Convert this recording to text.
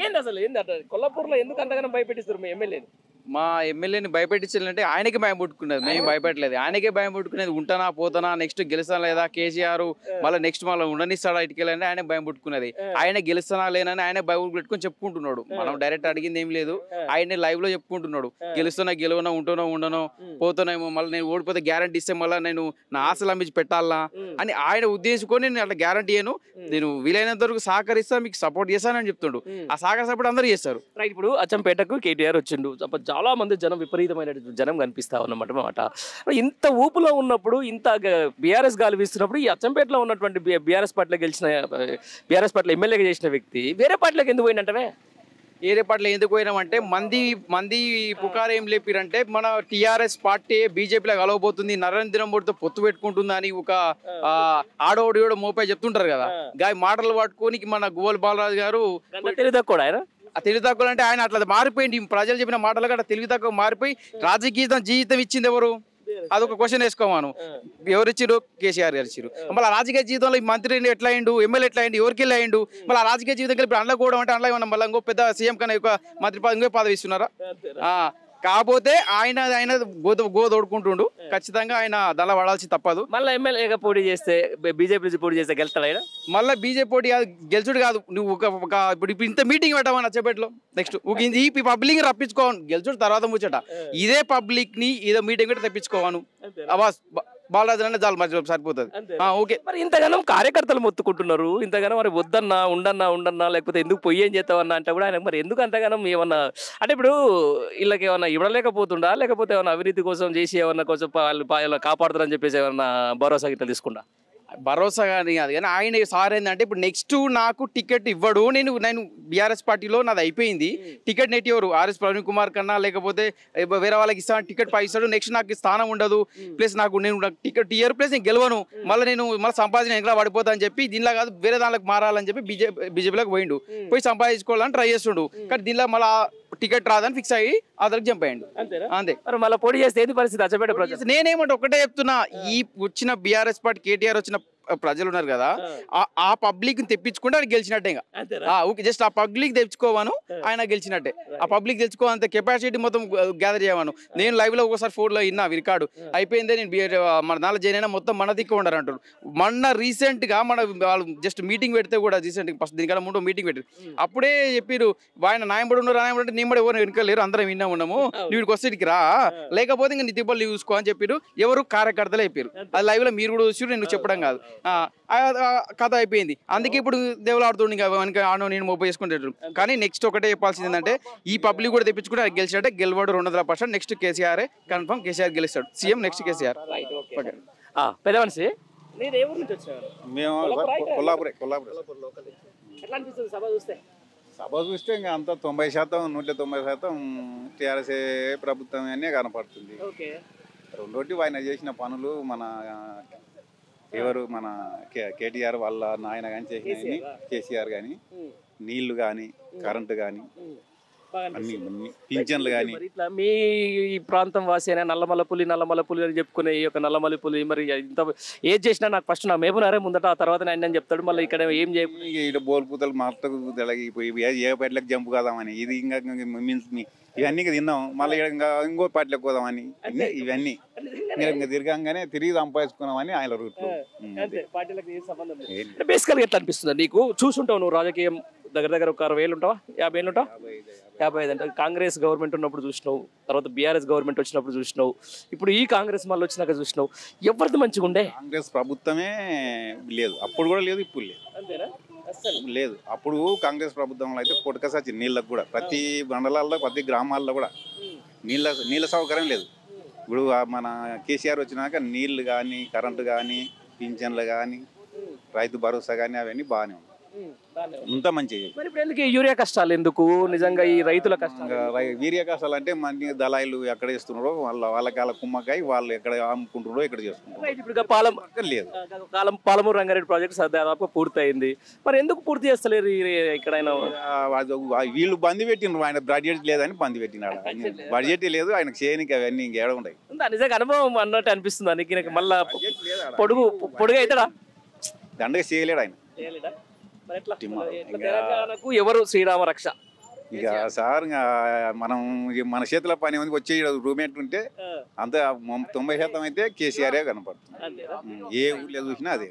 ఏంది అసలు ఏంది అట్లా కొల్లాపూర్లో ఎందుకు అంతగానో భయపెట్టిస్తారు మీ ఎమ్మెల్యేని? మా ఎమ్మెల్యేని భయపెట్టించాలంటే ఆయనకే భయం పుట్టుకున్నది, మేము భయపెట్టలేదు. ఆయనకే భయం పుట్టుకునేది. ఉంటానా పోతానా, నెక్స్ట్ గెలుస్తానా లేదా, కేసీఆర్ మళ్ళీ నెక్స్ట్ మళ్ళీ ఉండనిస్తాడా ఇటుకెళ్ళని ఆయన భయం పుట్టుకున్నది. ఆయన గెలుస్తానా లేనని ఆయన భయం పెట్టుకుని చెప్పుకుంటున్నాడు. మనం డైరెక్ట్ అడిగింది ఏం లేదు, ఆయన లైవ్ లో చెప్పుకుంటున్నాడు. గెలుస్తున్నా గెలవనా, ఉంటున్నా ఉండను, పోతున్నామో, మళ్ళీ నేను ఓడిపోతే గ్యారంటీ ఇస్తే మళ్ళీ నేను నా ఆశలు అమ్మించి పెట్టాలా అని ఆయన ఉద్దేశించుకొని నేను అట్లా గ్యారంటీ ఇయ్యను, నేను వీలైనంత వరకు సహకరిస్తా, మీకు సపోర్ట్ చేస్తానని చెప్తుండు. ఆ సహకార సపోర్ట్ అందరూ చేస్తారు. రైట్. ఇప్పుడు అచ్చంపేటకు కేటీఆర్ వచ్చిండు, చాలా మంది జనం విపరీతమైన జనం కనిపిస్తా ఉన్నమాట. ఇంత ఊపులో ఉన్నప్పుడు, ఇంత బీఆర్ఎస్ గాలి వీస్తున్నప్పుడు, ఈ అచ్చంపేటలో ఉన్నటువంటి బీఆర్ఎస్ పార్టీలో ఎమ్మెల్యేగా చేసిన వ్యక్తి వేరే పార్టీలోకి ఎందుకు పోయిందంటే? ఏరే పార్టీలో ఎందుకు పోయినామంటే మంది పుకారు ఏం లేపిరంటే మన టీఆర్ఎస్ పార్టీ బీజేపీలో కలవబోతుంది, నరేంద్ర మోడీతో పొత్తు పెట్టుకుంటుందని ఒక ఆడోడియోడు మోపై చెప్తుంటారు కదా. గాయ మాటలు పట్టుకొని మన గోవల్ బాలరాజు గారు తెలివి తక్కువ అంటే ఆయన అట్లా మారిపోయింది. ప్రజలు చెప్పిన మాటలు కూడా తెలివి తక్కువ మారిపోయి రాజకీయ జీవితం ఇచ్చింది ఎవరు? అదొక క్వశ్చన్ వేసుకోమాను. ఎవరు ఇచ్చిరు? కేసీఆర్ గారు ఇచ్చిరు. మళ్ళీ రాజకీయ జీవితంలో ఈ మంత్రి ఎట్లా అయిండు, ఎమ్మెల్యే ఎట్లా అయిండు, ఎవరికి వెళ్ళి అయిండు? మళ్ళీ రాజకీయ జీవితం కలిపి అండ్ల కూడా అంటే అండ్ల ఏమన్నా మళ్ళీ ఇంకో పెద్ద సీఎం కన్నా ఎక్కువ మంత్రి ఇంకో పదవి ఇస్తున్నారా? కాకపోతే ఆయన గోదోడుకుంటుండు. ఖచ్చితంగా ఆయన దళ పడాల్సి తప్పదు. మళ్ళీ ఎమ్మెల్యేగా పోటీ చేస్తే, బీజేపీ నుంచి పోటీ చేస్తే గెలుస్తాడు ఆయన? మళ్ళీ బీజేపీ పోటీ కాదు, గెలుచుడు కాదు. నువ్వు ఇప్పుడు ఇంత మీటింగ్ పెట్టావని నచ్చబెట్టలో నెక్స్ట్ ఈ పబ్లిక్ రప్పించుకోవాలి. గెలుచుడు తర్వాత ముచ్చట. ఇదే పబ్లిక్ ని ఏదో మీటింగ్ పెట్టి తెప్పించుకోవాను. బాలరాజు అంటే చాలు, మరి సరిపోతుంది. ఓకే. మరి ఇంతగానో కార్యకర్తలు మొత్తుకుంటున్నారు, ఇంతగానో మరి వద్దన్నా ఉండన్నా లేకపోతే ఎందుకు పొయ్యి ఏం చేస్తావన్నా అంటే కూడా ఆయన మరి ఎందుకు అంతగానో ఏమన్నా అంటే ఇప్పుడు వీళ్ళకి ఏమన్నా ఇవ్వలేకపోతుండా, లేకపోతే ఏమన్నా అవినీతి కోసం చేసి ఏమన్నా కొంచెం వాళ్ళు కాపాడుతారని చెప్పేసి ఏమన్నా భరోసా గిట్లా తీసుకుంటా? భరోసా కానీ కాదు, కానీ ఆయన సార్ ఏంటంటే ఇప్పుడు నెక్స్ట్ నాకు టికెట్ ఇవ్వడు, నేను బీఆర్ఎస్ పార్టీలో నాది అయిపోయింది, టికెట్ నెట్ ఎవరు ఆర్ఎస్ ప్రవీణ్ కుమార్ కన్నా లేకపోతే వేరే వాళ్ళకి ఇస్తాను, టికెట్ ఇస్తాడు, నెక్స్ట్ నాకు స్థానం ఉండదు, ప్లస్ నాకు టికెట్ ఇయ్యరు, ప్లస్ నేను గెలవను, మళ్ళీ సంపాదించిన ఎక్కడ పడిపోతా అని చెప్పి దీనిలో కాదు వేరే దానికి మారాలని చెప్పి బీజేపీలోకి పోయిండు. పోయి సంపాదించుకోవాలని ట్రై చేస్తుండు. కానీ దీనిలో మళ్ళీ టికెట్ రాదని ఫిక్స్ అయ్యి అతనికి జంప్ అయ్యిండు. అంతే. మరి మళ్ళీ పోటీ చేస్తే ఏంటి పరిస్థితి అచ్చంపేట ప్రజలు? నేనేమంటే ఒకటే చెప్తున్నా, ఈ వచ్చిన బీఆర్ఎస్ పార్టీ కేటీఆర్ వచ్చిన ప్రజలు ఉన్నారు కదా, ఆ పబ్లిక్ తెప్పించుకుంటే ఆయన గెలిచినట్టే. ఓకే, జస్ట్ ఆ పబ్లిక్ తెచ్చుకోవాను, ఆయన గెలిచినట్టే. ఆ పబ్లిక్ తెచ్చుకోవాలంత కెపాసిటీ మొత్తం గ్యాదర్ చేయవాను. నేను లైవ్ లో ఒకసారి ఫోన్లో విన్నా రికార్డు అయిపోయిందే, నేను మన నాలుగు జైన్ అయినా మొత్తం మన దిక్కు ఉండరు అంటారు. మొన్న రీసెంట్ గా వాళ్ళు జస్ట్ మీటింగ్ పెడితే కూడా రీసెంట్ ఫస్ట్ దీనికన్నా ముందు మీటింగ్ పెట్టారు, అప్పుడే చెప్పారు ఆయన నాయబడి ఉన్నారు, నాయబడి అంటే నేను కూడా ఎవరు వెనుక లేరు, అందరం విన్నా ఉన్నాము, వీడికి వస్తే ఇటుకి రా, లేకపోతే ఇంకా నీ తిప్పలు చూసుకో అని చెప్పారు. ఎవరు కార్యకర్తలు చెప్పారు. అది లైవ్ లో మీరు కూడా చూసి నేను చెప్పడం కాదు, కథ అయిపోయింది. అందుకే ఇప్పుడు దేవులాడుతుండే ఆడో నేను మోప చేసుకుంటాడు. కానీ నెక్స్ట్ ఒకటే చెప్పాల్సింది ఏంటంటే, ఈ పబ్లిక్ కూడా తెప్పించుకుంటే గెలిచాడే, గెలవాడు 200%. నెక్స్ట్ కేసీఆర్ కన్ఫర్మ్, కేసీఆర్ గెలుస్తాడు సీఎం, నెక్స్ట్ కేసీఆర్. పెద్ద మనిషి సభ చూస్తే ఇంకా అంత 90% 190% టీఆర్ఎస్ ప్రభుత్వం అనే కనపడుతుంది. రెండోటి ఆయన చేసిన పనులు మన కేటీఆర్ వాళ్ళ నాయన కానీ చేసిన, కేసీఆర్ కానీ నీళ్లు కానీ కరెంటు కానీ అన్ని పింఛన్లు కానీ. ఇట్లా మీ ప్రాంతం వాసి అయినా నల్లమల్ల పులి అని చెప్పుకునే ఈ యొక్క నల్లమల్లి పులి మరి ఇంత ఏది చేసినా నాకు ఫస్ట్ నా మేపునారే ముందట, ఆ తర్వాత ఆయన చెప్తాడు. మళ్ళీ ఇక్కడ ఏం ఇక్కడ బోల్పూతలు మాటకు తెలగిపోయి ఏ పార్టీలకు జంపు కాదామని, ఇది ఇంకా ఇవన్నీ తిన్నాం, మళ్ళీ ఇంకా ఇంకో పార్టీలకు పోదామని, ఇవన్నీ ఇంకా తిరగంగానే తిరిగి సంపాదించుకున్నామని ఆయన రూట్. బేసికల్ గా ఎట్లా అనిపిస్తుంది నీకు? చూసుంటావు నువ్వు రాజకీయం దగ్గర ఒక 60 ఏళ్ళు ఉంటావా, 50 ఏళ్ళు ఉంటావా? 55 అంటే కాంగ్రెస్ గవర్నమెంట్ ఉన్నప్పుడు చూసినావు, తర్వాత బీఆర్ఎస్ గవర్నమెంట్ వచ్చినప్పుడు చూసినావు, ఇప్పుడు ఈ కాంగ్రెస్ మళ్ళీ వచ్చినాక చూసినావు. ఎవరిది మంచిగా ఉండే? కాంగ్రెస్ ప్రభుత్వమే లేదు, అప్పుడు కూడా లేదు, ఇప్పుడు లేదు. అప్పుడు కాంగ్రెస్ ప్రభుత్వంలో అయితే కొట్టుకసచ్చి నీళ్ళకు కూడా ప్రతి మండలాల్లో ప్రతి గ్రామాల్లో కూడా నీళ్ళ సౌకర్యం లేదు. ఇప్పుడు మన కేసీఆర్ వచ్చినాక నీళ్లు కానీ కరెంటు కానీ పింఛన్లు కానీ రైతు భరోసా కానీ అవన్నీ బాగానే ఉన్నాయి, అంత మంచిగా. మరి ఇప్పుడు ఎందుకు యూరియా కష్టాలు ఎందుకు? నిజంగా ఈ రైతుల కష్టాలు, యూరియా కష్టాలు అంటే మన దళాయిలు ఎక్కడ చేస్తున్నారో వాళ్ళకి కుమ్మకాయ వాళ్ళు ఎక్కడ అమ్ముకుంటున్నారో ఇక్కడ చేస్తున్నారు. ఇప్పుడు లేదు, పాలమూరు రంగారెడ్డి ప్రాజెక్ట్ దాదాపు పూర్తయింది, మరి ఎందుకు పూర్తి చేస్తలేరు ఇక్కడైనా? వీళ్ళు బంద్ పెట్టినారు, ఆయన బడ్జెట్ లేదని బంద్ పెట్టినాడు. బడ్జెట్ లేదు ఆయనకు చేయనికి, అవన్నీ ఇంకేడ ఉన్నాయి. నిజంగా అనుభవం అన్నట్టు అనిపిస్తుంది నీకు. మళ్ళా పొడుగు అవుతాడా? దండగా చేయలేడు ఆయన. మరి ఎట్లా టిమ్మరు. ఎట్లా ఇంకా- తెలంగాణకు ఎవరు శ్రీరామ రక్ష? ఇక సార్ ఇంకా మనం మన చేతిలో పని ఉంది వచ్చే రూమ్మేట్ ఉంటే అంత 90% అయితే కేసీఆరే కనపడుతుంది. అంతేనా? ఏ ఊళ్ళో చూసినా అదే.